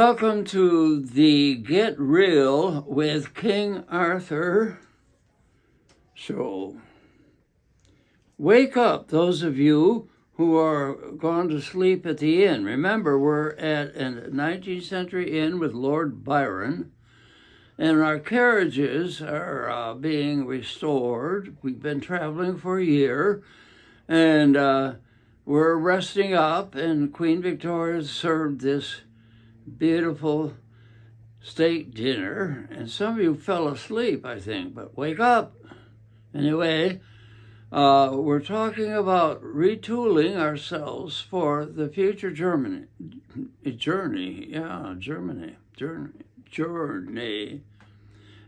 Welcome to the Get Real with King Arthur show. Wake up, those of you who are gone to sleep at the inn. Remember, we're at a 19th century inn with Lord Byron, and our carriages are being restored. We've been traveling for a year, and we're resting up, and Queen Victoria served this beautiful steak dinner, and some of you fell asleep, I think, but wake up. Anyway, we're talking about retooling ourselves for the future journey.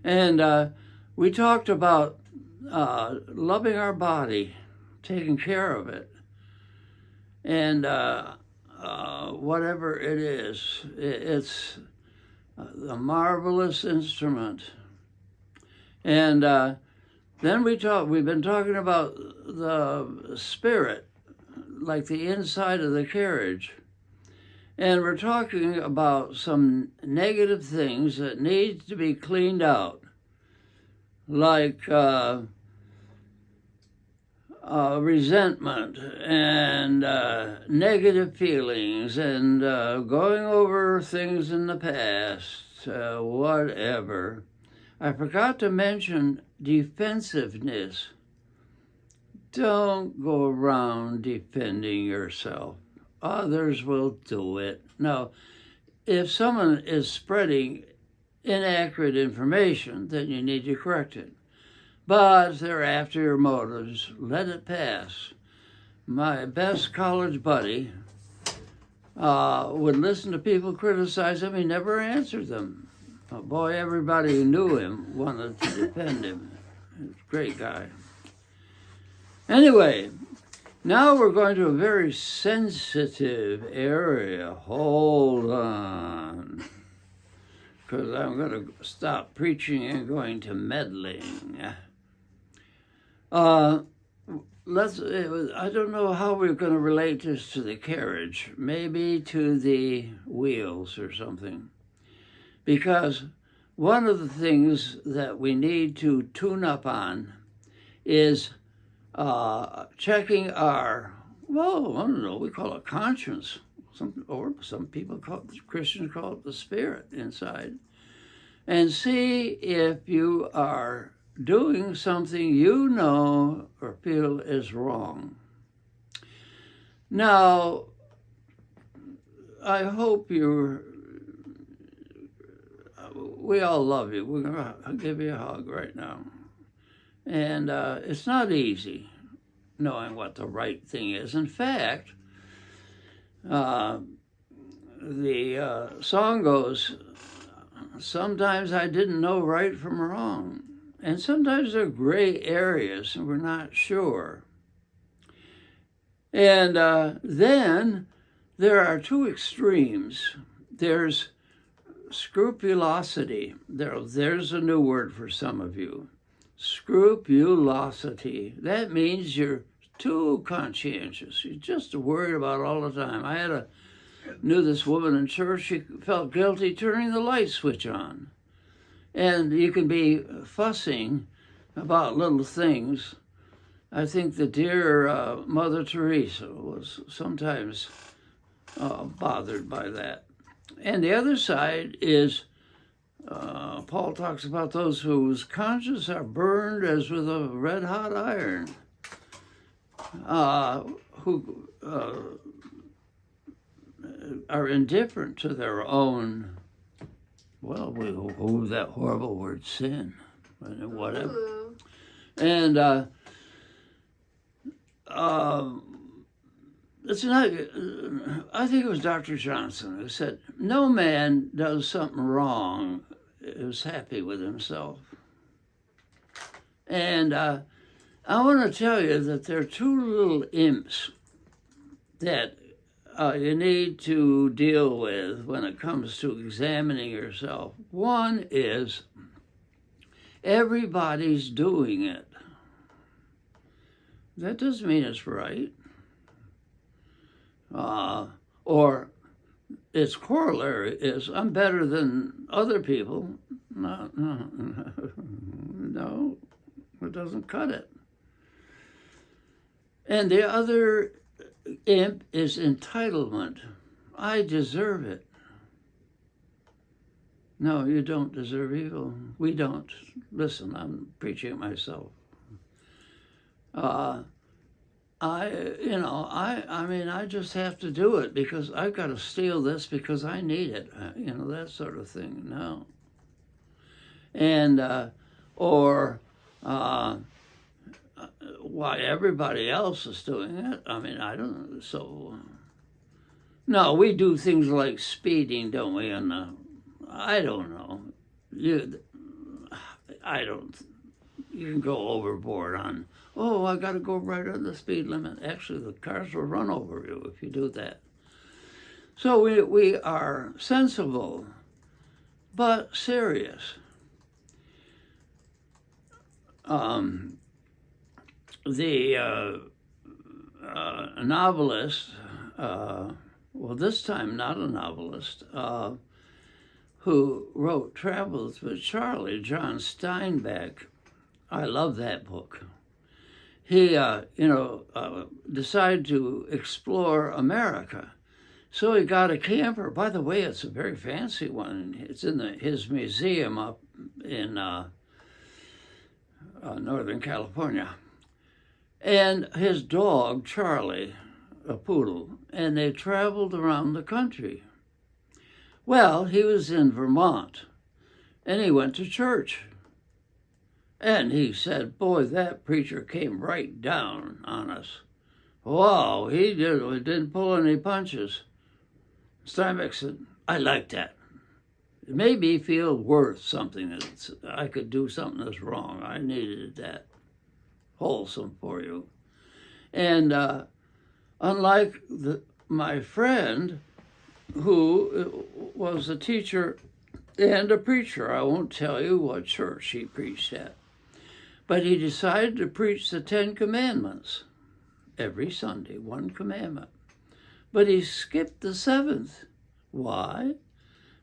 And we talked about loving our body, taking care of it, and whatever it is, it's a marvelous instrument. And then we've been talking about the spirit, like the inside of the carriage. And we're talking about some negative things that need to be cleaned out, like resentment and negative feelings and going over things in the past, whatever. I forgot to mention defensiveness. Don't go around defending yourself. Others will do it. Now, if someone is spreading inaccurate information, then you need to correct it. But if they're after your motives, let it pass. My best college buddy would listen to people criticize him. He never answered them. Oh, boy, everybody who knew him wanted to defend him. He's a great guy. Anyway, now we're going to a very sensitive area. Hold on, because I'm going to stop preaching and going to meddling. I don't know how we're going to relate this to the carriage, maybe to the wheels or something. Because one of the things that we need to tune up on is checking our, well, I don't know, we call it conscience. Some people Christians call it the spirit inside. And see if you are doing something you know or feel is wrong. Now, I hope we all love you. We're going to give you a hug right now. And it's not easy knowing what the right thing is. In fact, the song goes, sometimes I didn't know right from wrong. And sometimes there are gray areas and we're not sure. And then there are two extremes. There's scrupulosity. There's a new word for some of you. Scrupulosity. That means you're too conscientious. You're just worried about it all the time. I knew this woman in church. She felt guilty turning the light switch on. And you can be fussing about little things. I think the dear Mother Teresa was sometimes bothered by that. And the other side is, Paul talks about those whose consciences are burned as with a red-hot iron, who are indifferent to their own, well, that horrible word, sin, whatever. Ooh. And it's not, I think it was Dr. Johnson who said, no man does something wrong who's happy with himself. And I want to tell you that there are two little imps that you need to deal with when it comes to examining yourself. One is everybody's doing it. That doesn't mean it's right. Or its corollary is I'm better than other people. No, no, it doesn't cut it. And the other imp is entitlement. I deserve it. No, you don't deserve evil. We don't. Listen, I'm preaching it myself. I just have to do it because I've got to steal this because I need it. That sort of thing. No. And, why everybody else is doing it. I don't, so. No, we do things like speeding, don't we? And I don't know. You can go overboard on, I got to go right on the speed limit. Actually, the cars will run over you if you do that. So we are sensible, but serious. The novelist, this time not a novelist, who wrote Travels with Charlie, John Steinbeck. I love that book. He, decided to explore America. So he got a camper. By the way, it's a very fancy one. It's in his museum up in Northern California. And his dog, Charlie, a poodle, and they traveled around the country. Well, he was in Vermont, and he went to church. And he said, boy, that preacher came right down on us. Wow, he didn't pull any punches. Steinbeck said, I like that. It made me feel worth something, that I could do something that's wrong. I needed that. Wholesome for you. And unlike my friend, who was a teacher and a preacher, I won't tell you what church he preached at, but he decided to preach the 10 Commandments every Sunday, one commandment. But he skipped the 7th. Why?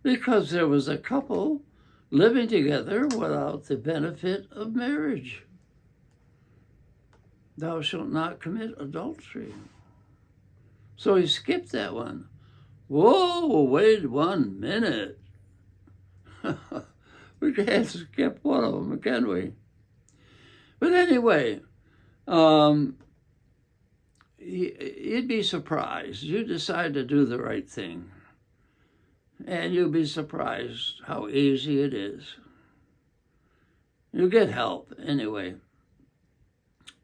Because there was a couple living together without the benefit of marriage. Thou shalt not commit adultery. So he skipped that one. Whoa, wait 1 minute. We can't skip one of them, can we? But anyway, you'd be surprised. You decide to do the right thing, and you'll be surprised how easy it is. You get help anyway.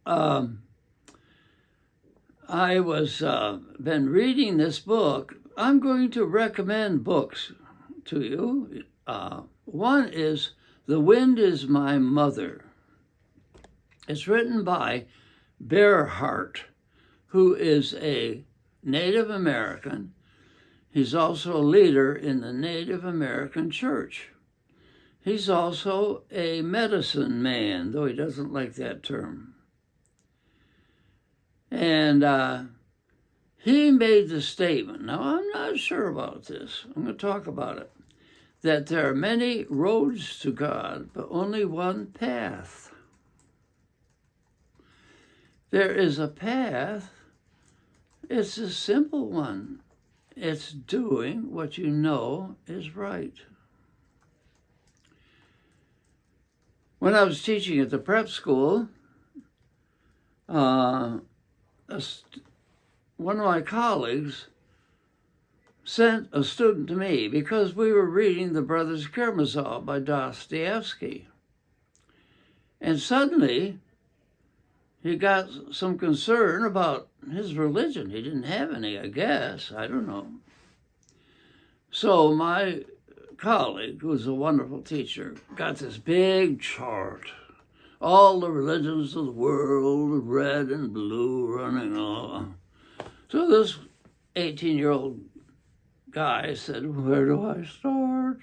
I was been reading this book. I'm going to recommend books to you. One is The Wind is My Mother. It's written by Bearhart, who is a Native American. He's also a leader in the Native American Church. He's also a medicine man, though he doesn't like that term. And he made the statement, now I'm not sure about this, I'm going to talk about it, that there are many roads to God, but only one path. There is a path. It's a simple one. It's doing what you know is right. When I was teaching at the prep school, one of my colleagues sent a student to me because we were reading The Brothers Karamazov by Dostoevsky. And suddenly, he got some concern about his religion. He didn't have any, I guess. I don't know. So my colleague, who's a wonderful teacher, got this big chart. All the religions of the world, red and blue, running along. So this 18-year-old guy said, where do I start?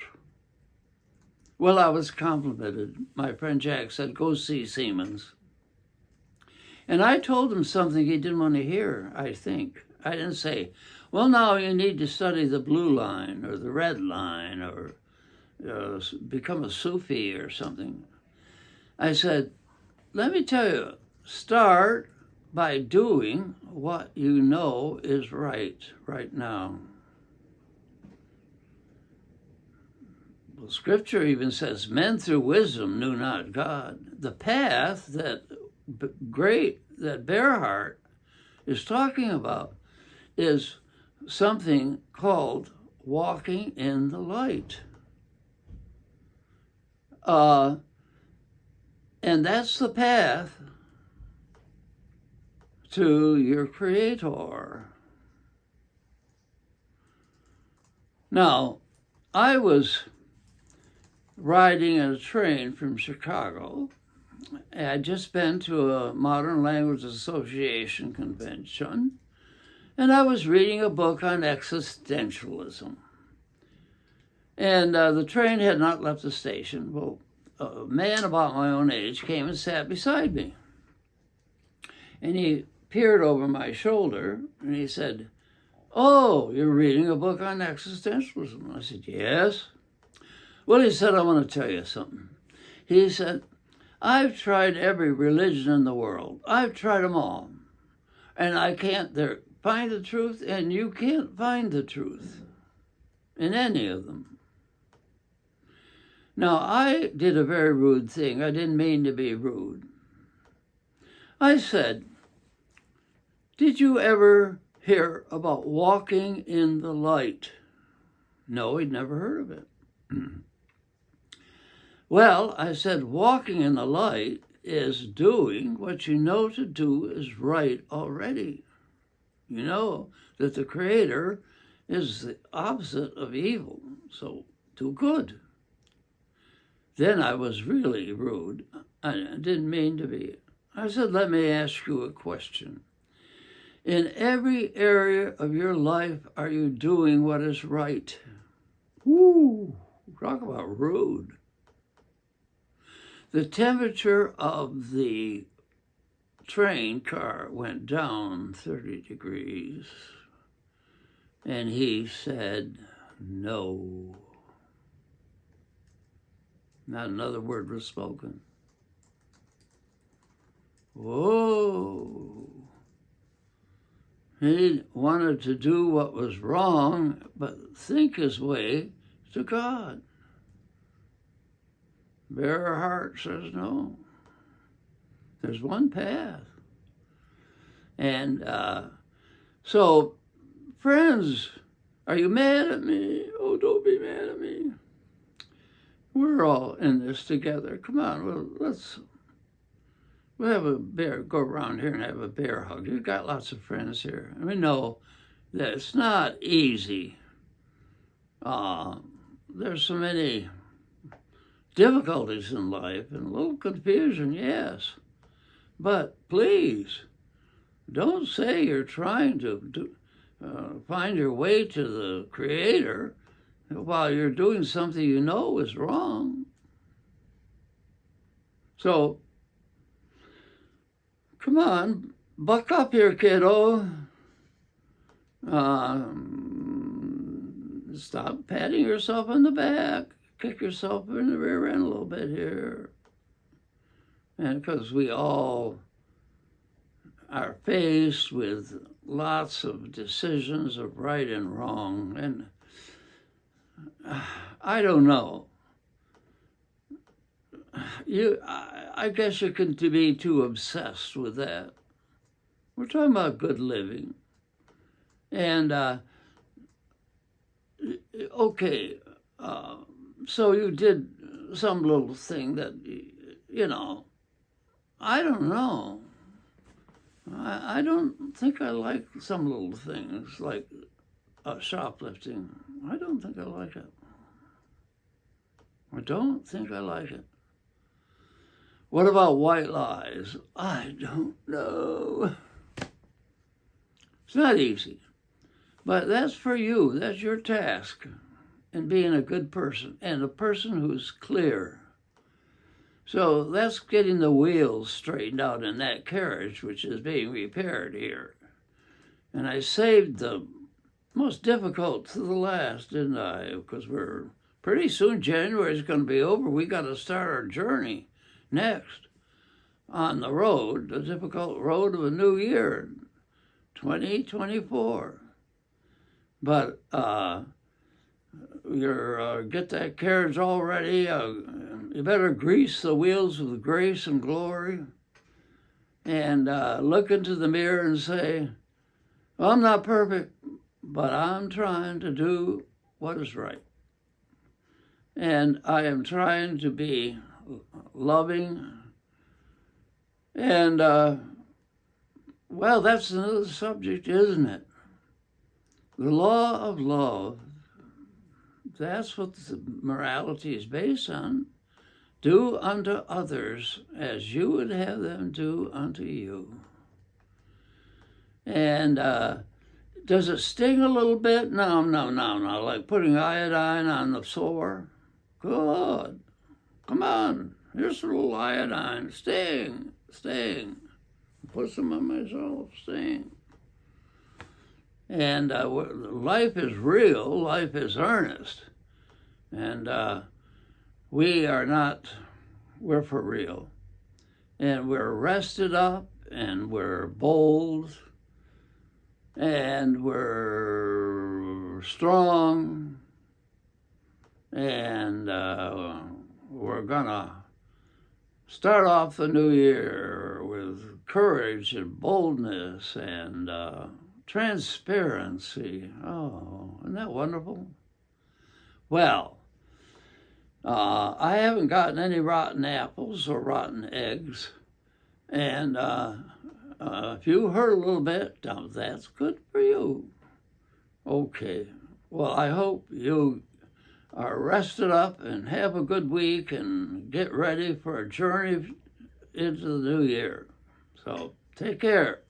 Well, I was complimented. My friend Jack said, go see Siemens. And I told him something he didn't want to hear, I think. I didn't say, well, now you need to study the blue line or the red line or become a Sufi or something. I said, let me tell you, start by doing what you know is right now. Well, Scripture even says, men through wisdom knew not God. The path that Bearhart is talking about is something called walking in the light. And that's the path to your Creator. Now, I was riding in a train from Chicago. I'd just been to a Modern Language Association convention, and I was reading a book on existentialism. And the train had not left the station. Well, a man about my own age came and sat beside me. And he peered over my shoulder and he said, "Oh, you're reading a book on existentialism." I said, "Yes." Well, he said, "I want to tell you something." He said, "I've tried every religion in the world. I've tried them all. And I can't find the truth, and you can't find the truth in any of them." Now, I did a very rude thing. I didn't mean to be rude. I said, "Did you ever hear about walking in the light?" No, he'd never heard of it. Well, I said, walking in the light is doing what you know to do is right already. You know that the Creator is the opposite of evil, so do good. Then I was really rude. I didn't mean to be. I said, "Let me ask you a question. In every area of your life, are you doing what is right?" Woo, talk about rude. The temperature of the train car went down 30 degrees. And he said, "No." Not another word was spoken. Whoa. He wanted to do what was wrong, but think his way to God. Bearhart says no. There's one path. And so, friends, are you mad at me? Oh, don't be mad at me. We're all in this together. Come on, we'll have a bear, go around here and have a bear hug. You've got lots of friends here. And we know that it's not easy. There's so many difficulties in life and a little confusion, yes. But please, don't say you're trying to find your way to the Creator while you're doing something you know is wrong. So, come on, buck up here, kiddo. Stop patting yourself on the back. Kick yourself in the rear end a little bit here. And because we all are faced with lots of decisions of right and wrong, and I don't know. I guess you can be too obsessed with that. We're talking about good living. And, okay, so you did some little thing that, you know, I don't know. I don't think I like some little things like shoplifting. I don't think I like it. I don't think I like it. What about white lies? I don't know. It's not easy, but that's for you. That's your task in being a good person and a person who's clear. So that's getting the wheels straightened out in that carriage, which is being repaired here. And I saved the most difficult to the last, didn't I? Because we're pretty soon, January's going to be over. We got to start our journey next on the road, the difficult road of a new year, 2024. But get that carriage all ready. You better grease the wheels with grace and glory, and look into the mirror and say, well, I'm not perfect, but I'm trying to do what is right. And I am trying to be loving. And, well, that's another subject, isn't it? The law of love, that's what the morality is based on. Do unto others as you would have them do unto you. And does it sting a little bit? No, like putting iodine on the sore. Good. Come on, here's a little iodine. Sting. Put some on myself. Sting. And life is real. Life is earnest. And we're for real. And we're rested up, and we're bold, and we're strong, and we're gonna start off the new year with courage and boldness and transparency. Oh, isn't that wonderful? Well, I haven't gotten any rotten apples or rotten eggs, and if you hurt a little bit, that's good for you. Okay, well, I hope you are rested up and have a good week and get ready for a journey into the new year. So take care.